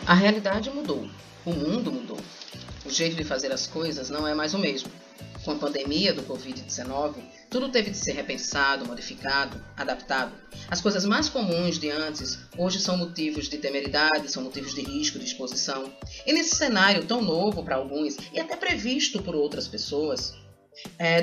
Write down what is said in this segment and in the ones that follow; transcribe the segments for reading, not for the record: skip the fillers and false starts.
A realidade mudou, o mundo mudou. O jeito de fazer as coisas não é mais o mesmo. Com a pandemia do Covid-19, tudo teve de ser repensado, modificado, adaptado. As coisas mais comuns de antes, hoje são motivos de temeridade, são motivos de risco, de exposição. E nesse cenário tão novo para alguns, e até previsto por outras pessoas,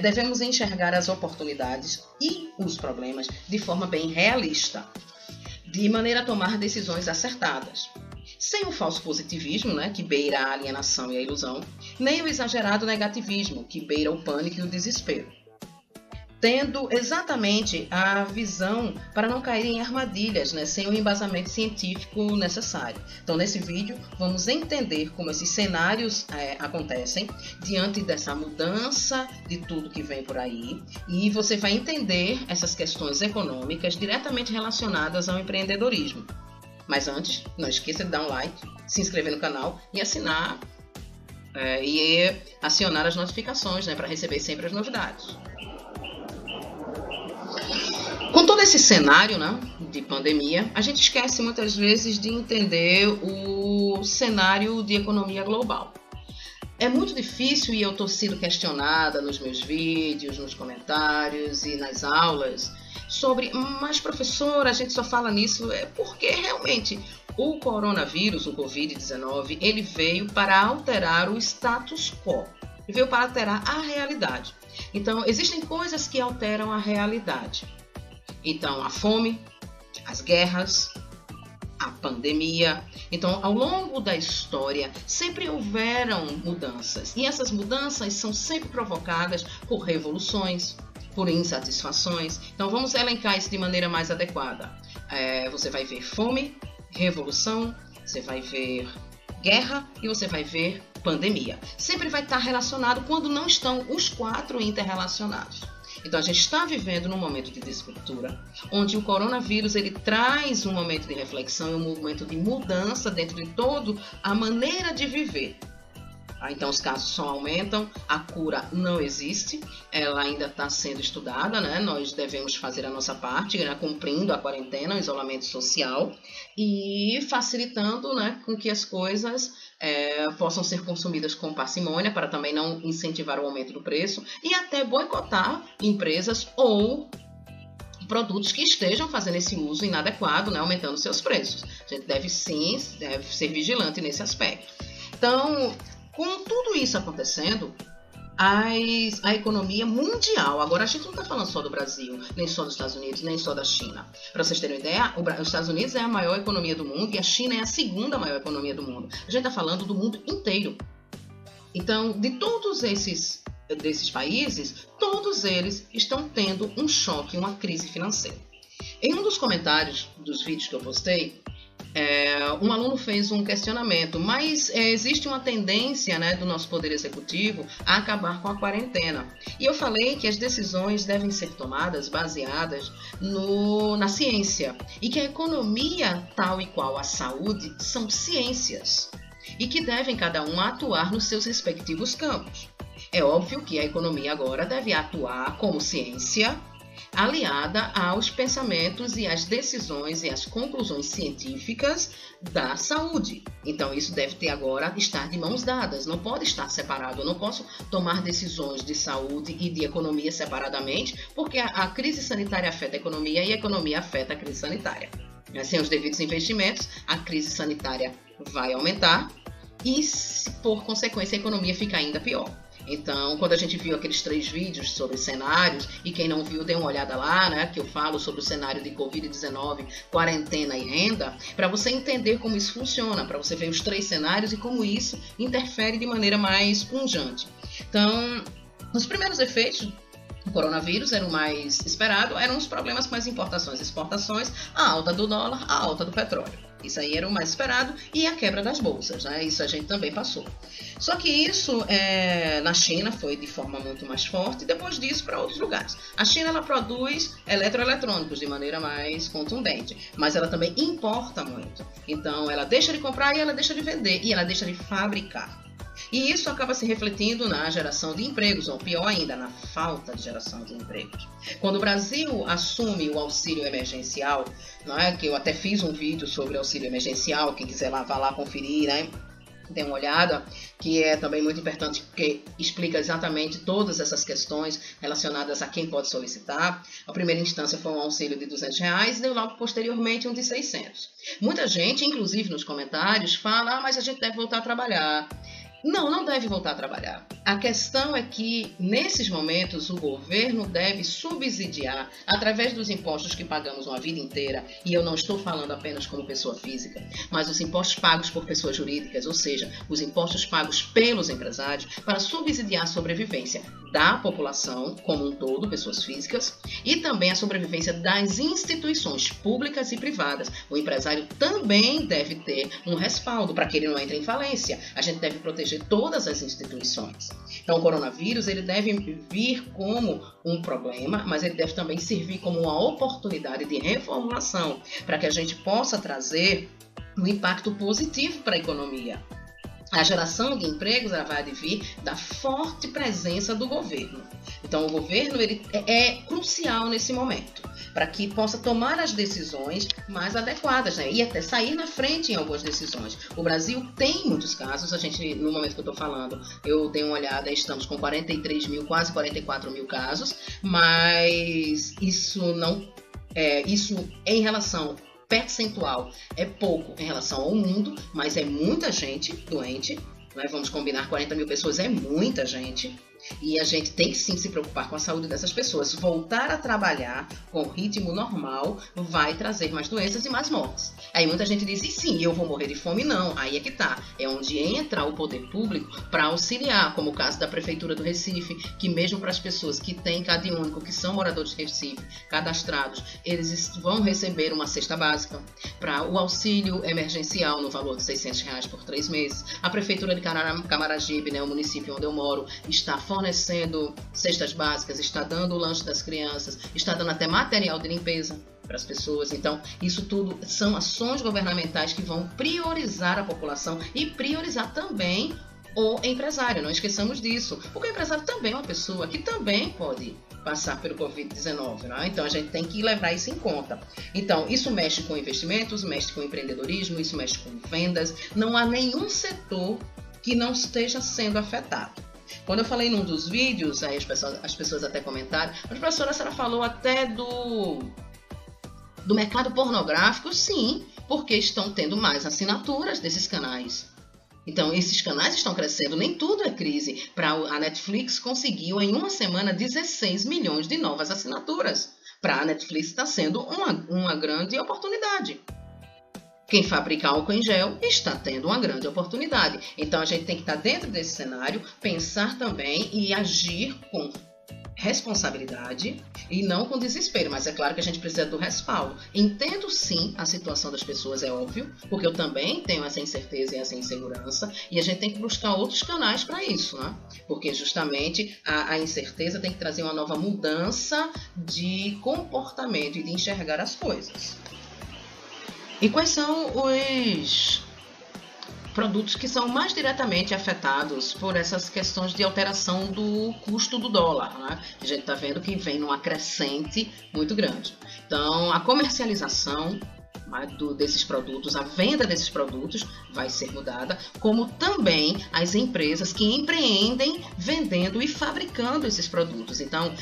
devemos enxergar as oportunidades e os problemas de forma bem realista, de maneira a tomar decisões acertadas. Sem o falso positivismo, que beira a alienação e a ilusão, nem o exagerado negativismo, que beira o pânico e o desespero. Tendo exatamente a visão para não cair em armadilhas, sem o embasamento científico necessário. Então, nesse vídeo, vamos entender como esses cenários acontecem diante dessa mudança de tudo que vem por aí. E você vai entender essas questões econômicas diretamente relacionadas ao empreendedorismo. Mas antes, não esqueça de dar um like, se inscrever no canal e assinar e acionar as notificações para receber sempre as novidades. Com todo esse cenário de pandemia, a gente esquece muitas vezes de entender o cenário de economia global. É muito difícil e eu estou sendo questionada nos meus vídeos, nos comentários e nas aulas sobre, mas professora, a gente só fala nisso porque realmente o coronavírus, o Covid-19, ele veio para alterar o status quo, ele veio para alterar a realidade. Então, existem coisas que alteram a realidade. Então, a fome, as guerras, a pandemia. Então, ao longo da história, sempre houveram mudanças. E essas mudanças são sempre provocadas por revoluções, por insatisfações. Então, vamos elencar isso de maneira mais adequada. Você vai ver fome, revolução, você vai ver guerra e você vai ver pandemia. Sempre vai estar relacionado quando não estão os quatro interrelacionados. Então, a gente está vivendo num momento de descultura, onde o coronavírus ele traz um momento de reflexão e um momento de mudança dentro de toda a maneira de viver. Então, os casos só aumentam, a cura não existe, ela ainda está sendo estudada, Nós devemos fazer a nossa parte, cumprindo a quarentena, o isolamento social e facilitando com que as coisas possam ser consumidas com parcimônia, para também não incentivar o aumento do preço e até boicotar empresas ou produtos que estejam fazendo esse uso inadequado, aumentando seus preços. A gente deve sim ser vigilante nesse aspecto. Então, com tudo isso acontecendo, a economia mundial, agora a gente não está falando só do Brasil, nem só dos Estados Unidos, nem só da China. Para vocês terem uma ideia, os Estados Unidos é a maior economia do mundo e a China é a segunda maior economia do mundo. A gente está falando do mundo inteiro. Então, de todos desses países, todos eles estão tendo um choque, uma crise financeira. Em um dos comentários dos vídeos que eu postei, um aluno fez um questionamento, mas existe uma tendência do nosso Poder Executivo a acabar com a quarentena. E eu falei que as decisões devem ser tomadas baseadas na ciência e que a economia, tal e qual a saúde, são ciências e que devem cada um atuar nos seus respectivos campos. É óbvio que a economia agora deve atuar como ciência, aliada aos pensamentos e às decisões e às conclusões científicas da saúde. Então, isso deve estar de mãos dadas, não pode estar separado. Eu não posso tomar decisões de saúde e de economia separadamente, porque a crise sanitária afeta a economia e a economia afeta a crise sanitária. Sem os devidos investimentos, a crise sanitária vai aumentar e, por consequência, a economia fica ainda pior. Então, quando a gente viu aqueles 3 vídeos sobre cenários, e quem não viu, dê uma olhada lá, que eu falo sobre o cenário de Covid-19, quarentena e renda, para você entender como isso funciona, para você ver os 3 cenários e como isso interfere de maneira mais pungente. Então, os primeiros efeitos do coronavírus eram o mais esperado, eram os problemas com as importações e exportações, a alta do dólar, a alta do petróleo. Isso aí era o mais esperado e a quebra das bolsas, Isso a gente também passou. Só que isso na China foi de forma muito mais forte e depois disso para outros lugares. A China ela produz eletroeletrônicos de maneira mais contundente, mas ela também importa muito. Então ela deixa de comprar e ela deixa de vender e ela deixa de fabricar. E isso acaba se refletindo na geração de empregos, ou pior ainda, na falta de geração de empregos. Quando o Brasil assume o auxílio emergencial, não é? Que eu até fiz um vídeo sobre auxílio emergencial, quem quiser lá, vá lá conferir, né? Dê uma olhada, que é também muito importante porque explica exatamente todas essas questões relacionadas a quem pode solicitar. A primeira instância foi um auxílio de R$200 e logo posteriormente um de 600. Muita gente, inclusive nos comentários, fala, mas a gente deve voltar a trabalhar. Não, não deve voltar a trabalhar. A questão é que, nesses momentos, o governo deve subsidiar, através dos impostos que pagamos uma vida inteira, e eu não estou falando apenas como pessoa física, mas os impostos pagos por pessoas jurídicas, ou seja, os impostos pagos pelos empresários, para subsidiar a sobrevivência da população como um todo, pessoas físicas, e também a sobrevivência das instituições públicas e privadas. O empresário também deve ter um respaldo para que ele não entre em falência. A gente deve proteger todas as instituições. Então, o coronavírus ele deve vir como um problema, mas ele deve também servir como uma oportunidade de reformulação para que a gente possa trazer um impacto positivo para a economia. A geração de empregos ela vai advir da forte presença do governo. Então, o governo ele é crucial nesse momento, para que possa tomar as decisões mais adequadas, né? E até sair na frente em algumas decisões. O Brasil tem muitos casos, a gente, no momento que eu estou falando, eu dei uma olhada, estamos com 43 mil, quase 44 mil casos, mas isso em relação percentual é pouco em relação ao mundo, mas é muita gente doente, né? Vamos combinar, 40 mil pessoas é muita gente. E a gente tem que sim se preocupar com a saúde dessas pessoas. Voltar a trabalhar com o ritmo normal vai trazer mais doenças e mais mortes. Aí muita gente diz, e sim, eu vou morrer de fome? Não, aí é que tá. É onde entra o poder público para auxiliar, como o caso da Prefeitura do Recife, que mesmo para as pessoas que têm CAD único, que são moradores de Recife, cadastrados, eles vão receber uma cesta básica para o auxílio emergencial no valor de R$600 por 3 meses. A Prefeitura de Camaragibe, né, o município onde eu moro, está fornecendo cestas básicas, está dando o lanche das crianças, está dando até material de limpeza para as pessoas. Então, isso tudo são ações governamentais que vão priorizar a população e priorizar também o empresário. Não esqueçamos disso, porque o empresário também é uma pessoa que também pode passar pelo Covid-19, né? Então a gente tem que levar isso em conta. Então, isso mexe com investimentos, mexe com empreendedorismo, isso mexe com vendas. Não há nenhum setor que não esteja sendo afetado. Quando eu falei num dos vídeos, aí as pessoas até comentaram, mas professora, a senhora falou até do mercado pornográfico? Sim, porque estão tendo mais assinaturas desses canais. Então, esses canais estão crescendo, nem tudo é crise. A Netflix conseguiu em uma semana 16 milhões de novas assinaturas. Para a Netflix está sendo uma grande oportunidade. Quem fabrica álcool em gel está tendo uma grande oportunidade. Então, a gente tem que estar dentro desse cenário, pensar também e agir com responsabilidade e não com desespero. Mas é claro que a gente precisa do respaldo. Entendo sim a situação das pessoas, é óbvio, porque eu também tenho essa incerteza e essa insegurança, e a gente tem que buscar outros canais para isso, né? Porque justamente a incerteza tem que trazer uma nova mudança de comportamento e de enxergar as coisas. E quais são os produtos que são mais diretamente afetados por essas questões de alteração do custo do dólar, né? A gente está vendo que vem numa crescente muito grande. Então, a comercialização desses produtos, a venda desses produtos vai ser mudada, como também as empresas que empreendem vendendo e fabricando esses produtos. Então,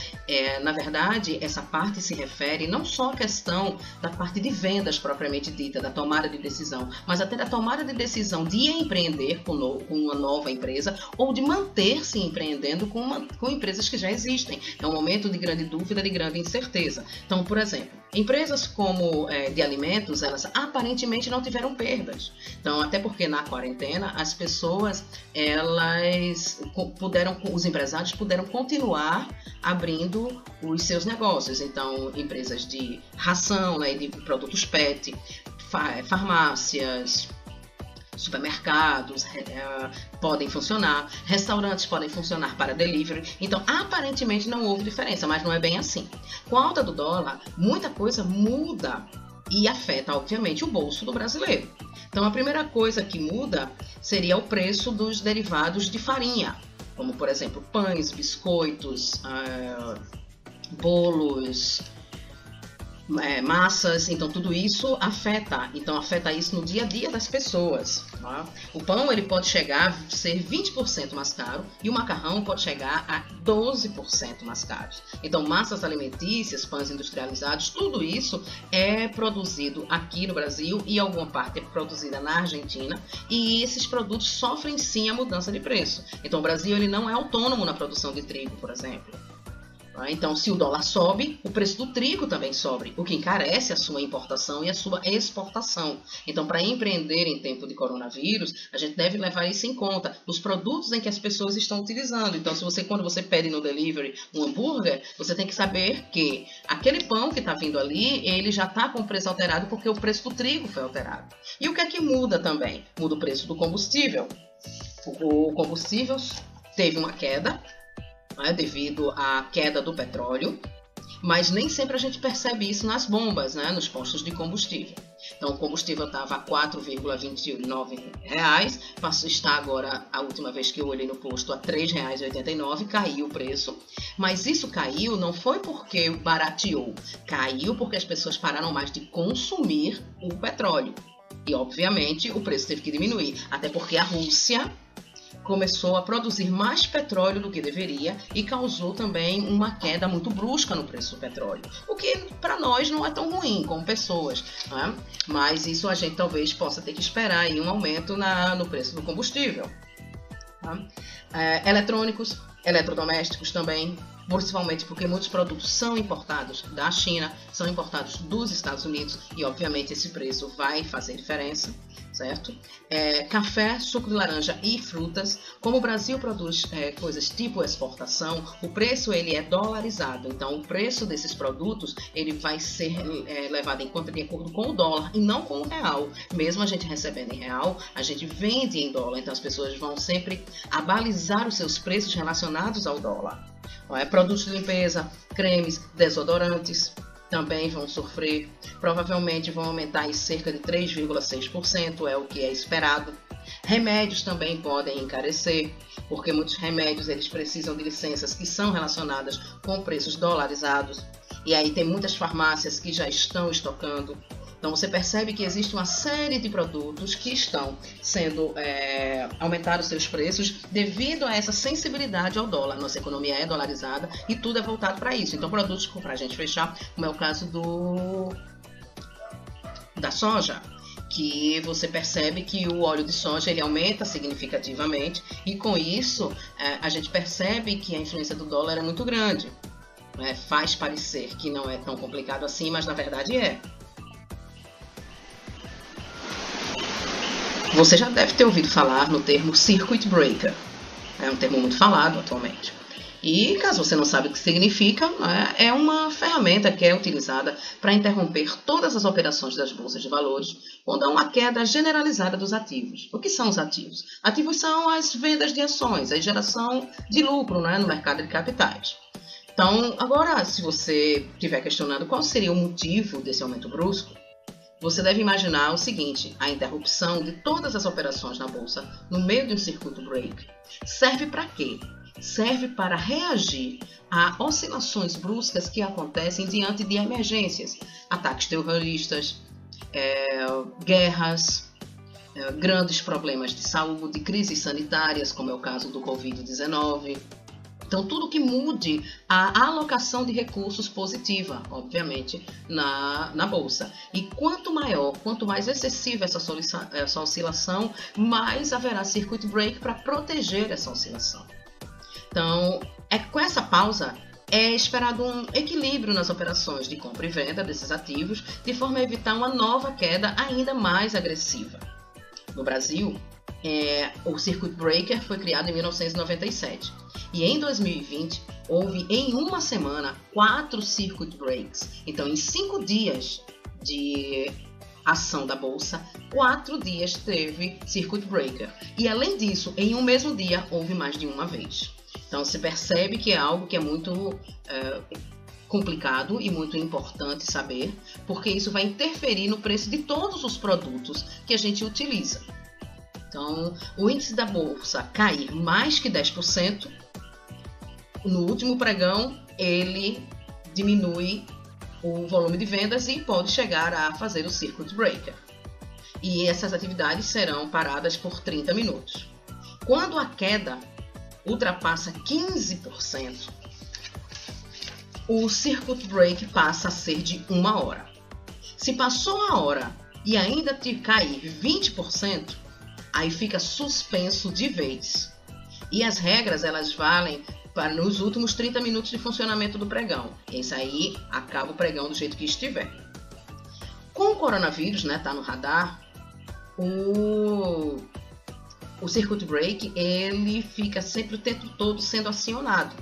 na verdade, essa parte se refere não só à questão da parte de vendas propriamente dita, da tomada de decisão, mas até da tomada de decisão de empreender com uma nova empresa ou de manter-se empreendendo com empresas que já existem. É um momento de grande dúvida, de grande incerteza. Então, por exemplo, empresas como de alimentos, elas aparentemente não tiveram perdas. Então, até porque na quarentena as pessoas, os empresários puderam continuar abrindo os seus negócios. Então, empresas de ração, né, de produtos PET, farmácias, supermercados podem funcionar, restaurantes podem funcionar para delivery. Então, aparentemente não houve diferença, mas não é bem assim. Com a alta do dólar, muita coisa muda e afeta, obviamente, o bolso do brasileiro. Então, a primeira coisa que muda seria o preço dos derivados de farinha, como, por exemplo, pães, biscoitos, bolos, massas. Então tudo isso afeta, isso no dia a dia das pessoas, tá? O pão ele pode chegar a ser 20% mais caro e o macarrão pode chegar a 12% mais caro. Então massas alimentícias, pães industrializados, tudo isso é produzido aqui no Brasil e alguma parte é produzida na Argentina, e esses produtos sofrem sim a mudança de preço. Então o Brasil ele não é autônomo na produção de trigo, por exemplo. Então, se o dólar sobe, o preço do trigo também sobe, o que encarece a sua importação e a sua exportação. Então, para empreender em tempo de coronavírus, a gente deve levar isso em conta, os produtos em que as pessoas estão utilizando. Então, quando você pede no delivery um hambúrguer, você tem que saber que aquele pão que está vindo ali, ele já está com o preço alterado porque o preço do trigo foi alterado. E o que é que muda também? Muda o preço do combustível. O combustível teve uma queda, devido à queda do petróleo, mas nem sempre a gente percebe isso nas bombas, nos postos de combustível. Então o combustível estava a R$ 4,29, está agora, a última vez que eu olhei no posto, a R$ 3,89, caiu o preço. Mas isso caiu não foi porque barateou, caiu porque as pessoas pararam mais de consumir o petróleo. E obviamente o preço teve que diminuir, até porque a Rússia começou a produzir mais petróleo do que deveria e causou também uma queda muito brusca no preço do petróleo, o que para nós não é tão ruim como pessoas, mas isso a gente talvez possa ter que esperar aí um aumento no preço do combustível. Eletrônicos, eletrodomésticos também, principalmente porque muitos produtos são importados da China, são importados dos Estados Unidos e obviamente esse preço vai fazer diferença, certo? Café, suco de laranja e frutas. Como o Brasil produz coisas tipo exportação, o preço ele é dolarizado, então o preço desses produtos ele vai ser levado em conta de acordo com o dólar e não com o real. Mesmo a gente recebendo em real, a gente vende em dólar, então as pessoas vão sempre abalizar os seus preços relacionados ao dólar. Produtos de limpeza, cremes, desodorantes também vão sofrer, provavelmente vão aumentar em cerca de 3,6%, é o que é esperado. Remédios também podem encarecer, porque muitos remédios eles precisam de licenças que são relacionadas com preços dolarizados, e aí tem muitas farmácias que já estão estocando. Então você percebe que existe uma série de produtos que estão sendo aumentados seus preços devido a essa sensibilidade ao dólar. Nossa economia é dolarizada e tudo é voltado para isso. Então produtos, para a gente fechar, como é o caso da soja, que você percebe que o óleo de soja ele aumenta significativamente e com isso a gente percebe que a influência do dólar é muito grande. Faz parecer que não é tão complicado assim, mas na verdade é. Você já deve ter ouvido falar no termo circuit breaker. É um termo muito falado atualmente. E caso você não sabe o que significa, é uma ferramenta que é utilizada para interromper todas as operações das bolsas de valores quando há uma queda generalizada dos ativos. O que são os ativos? Ativos são as vendas de ações, a geração de lucro no mercado de capitais. Então, agora, se você estiver questionando qual seria o motivo desse aumento brusco, você deve imaginar o seguinte: a interrupção de todas as operações na bolsa no meio de um circuit break serve para quê? Serve para reagir a oscilações bruscas que acontecem diante de emergências, ataques terroristas, guerras, grandes problemas de saúde, crises sanitárias, como é o caso do Covid-19. Então, tudo que mude a alocação de recursos positiva, obviamente, na Bolsa. E quanto mais excessiva essa oscilação, mais haverá circuit break para proteger essa oscilação. Então, com essa pausa, é esperado um equilíbrio nas operações de compra e venda desses ativos, de forma a evitar uma nova queda ainda mais agressiva. No Brasil, o circuit breaker foi criado em 1997. E em 2020, houve em uma semana 4 circuit breaks. Então, em 5 dias de ação da Bolsa, 4 dias teve circuit breaker. E além disso, em um mesmo dia, houve mais de uma vez. Então, se percebe que é algo que é muito complicado e muito importante saber, porque isso vai interferir no preço de todos os produtos que a gente utiliza. Então, o índice da bolsa cair mais que 10%, no último pregão ele diminui o volume de vendas e pode chegar a fazer o circuit breaker. E essas atividades serão paradas por 30 minutos. Quando a queda ultrapassa 15%, o circuit break passa a ser de 1 hora. Se passou a hora e ainda cair 20%, aí fica suspenso de vez. E as regras elas valem para nos últimos 30 minutos de funcionamento do pregão. Esse aí acaba o pregão do jeito que estiver. Com o coronavírus, né, tá no radar, o circuit break ele fica sempre o tempo todo sendo acionado.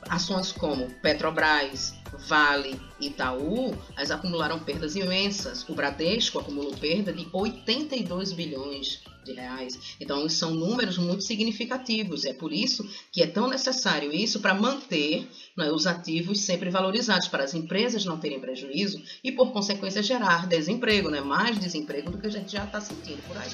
Ações como Petrobras, Vale, Itaú, elas acumularam perdas imensas. O Bradesco acumulou perda de 82 bilhões de reais. Então, são números muito significativos. É por isso que é tão necessário isso para manter, né, os ativos sempre valorizados, para as empresas não terem prejuízo e, por consequência, gerar desemprego, né? Mais desemprego do que a gente já está sentindo por aí.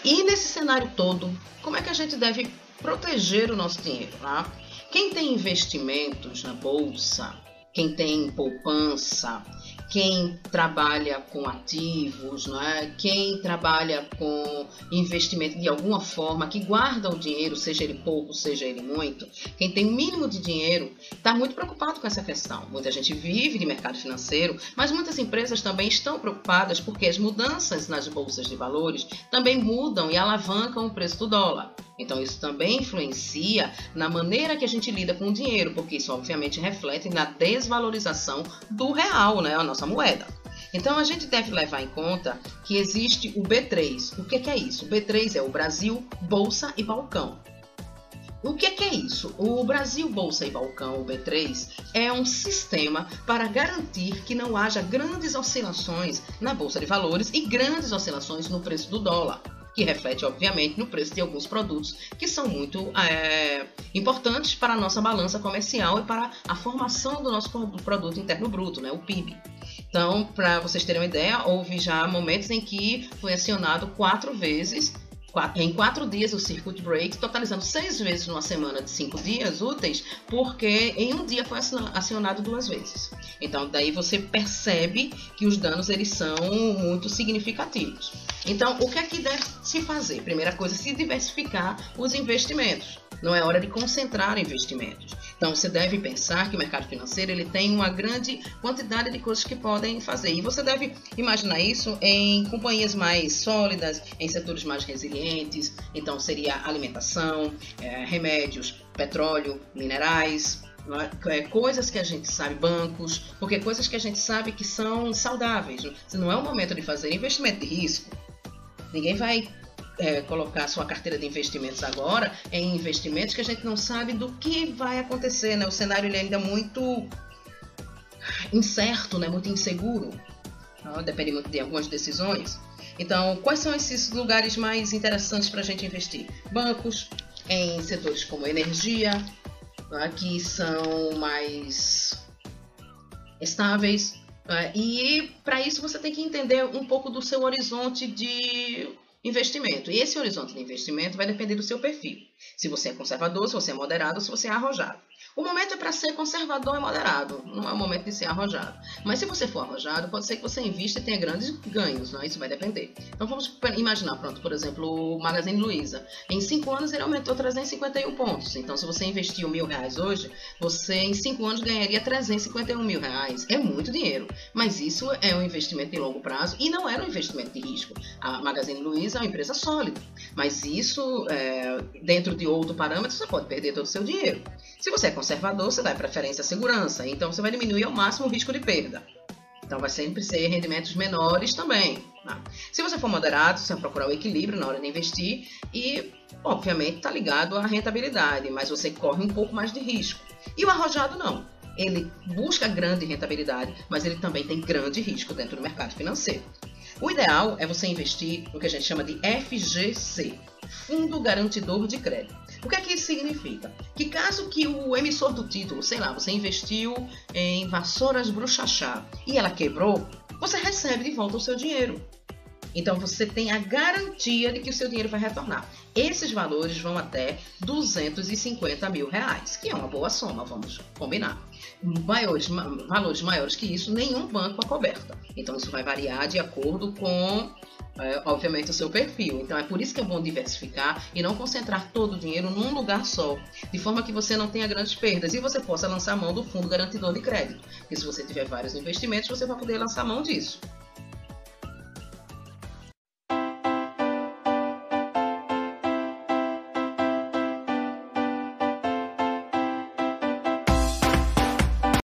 E nesse cenário todo, como é que a gente deve proteger o nosso dinheiro? Tá? Quem tem investimentos na bolsa, quem tem poupança, quem trabalha com ativos, né? Quem trabalha com investimento de alguma forma, que guarda o dinheiro, seja ele pouco, seja ele muito, quem tem o mínimo de dinheiro, está muito preocupado com essa questão. Muita gente vive de mercado financeiro, mas muitas empresas também estão preocupadas porque as mudanças nas bolsas de valores também mudam e alavancam o preço do dólar. Então, isso também influencia na maneira que a gente lida com o dinheiro, porque isso, obviamente, reflete na desvalorização do real, né, a nossa moeda. Então, a gente deve levar em conta que existe o B3. O que é isso? O B3 é o Brasil, Bolsa e Balcão. O que é isso? O Brasil, Bolsa e Balcão, o B3, é um sistema para garantir que não haja grandes oscilações na Bolsa de Valores e grandes oscilações no preço do dólar, que reflete, obviamente, no preço de alguns produtos que são muito importantes para a nossa balança comercial e para a formação do nosso produto interno bruto, né, o PIB. Então, para vocês terem uma ideia, houve já momentos em que foi acionado 4 vezes, em 4 dias o circuit break, totalizando 6 vezes numa semana de 5 dias úteis, porque em um dia foi acionado 2 vezes. Então, daí você percebe que os danos eles são muito significativos. Então, o que é que deve se fazer? Primeira coisa, se diversificar os investimentos. Não é hora de concentrar investimentos. Então, você deve pensar que o mercado financeiro ele tem uma grande quantidade de coisas que podem fazer. E você deve imaginar isso em companhias mais sólidas, em setores mais resilientes. Então, seria alimentação, remédios, petróleo, minerais, coisas que a gente sabe, bancos, porque coisas que a gente sabe que são saudáveis. Não é o momento de fazer investimento de risco. Ninguém vai colocar sua carteira de investimentos agora em investimentos que a gente não sabe do que vai acontecer, né? O cenário ele ainda é muito incerto, né? Muito inseguro, depende muito de algumas decisões. Então, quais são esses lugares mais interessantes para a gente investir? Bancos, em setores como energia, que são mais estáveis. E para isso você tem que entender um pouco do seu horizonte de investimento. E esse horizonte de investimento vai depender do seu perfil. Se você é conservador, se você é moderado, se você é arrojado. O momento é para ser conservador e moderado, não é o momento de ser arrojado. Mas se você for arrojado, pode ser que você invista e tenha grandes ganhos, né? Isso vai depender. Então vamos imaginar, pronto, por exemplo, o Magazine Luiza. Em 5 anos ele aumentou 351 pontos. Então se você investiu R$1.000 hoje, você em 5 anos ganharia R$351.000. É muito dinheiro, mas isso é um investimento de longo prazo e não era um investimento de risco. A Magazine Luiza é uma empresa sólida, mas isso, dentro de outro parâmetro, você pode perder todo o seu dinheiro. Se você é conservador, você dá preferência à segurança, então você vai diminuir ao máximo o risco de perda. Então vai sempre ser rendimentos menores também. Tá? Se você for moderado, você vai procurar o equilíbrio na hora de investir e, obviamente, está ligado à rentabilidade, mas você corre um pouco mais de risco. E o arrojado não. Ele busca grande rentabilidade, mas ele também tem grande risco dentro do mercado financeiro. O ideal é você investir no que a gente chama de FGC, Fundo Garantidor de Crédito. O que é que isso significa? Que caso que o emissor do título, sei lá, você investiu em vassouras Bruxachá e ela quebrou, você recebe de volta o seu dinheiro. Então você tem a garantia de que o seu dinheiro vai retornar. Esses valores vão até 250 mil reais, que é uma boa soma, vamos combinar. Valores maiores que isso, nenhum banco acoberta. Então isso vai variar de acordo com, obviamente, o seu perfil. Então é por isso que é bom diversificar e não concentrar todo o dinheiro num lugar só, de forma que você não tenha grandes perdas e você possa lançar mão do fundo garantidor de crédito. Porque se você tiver vários investimentos, você vai poder lançar mão disso.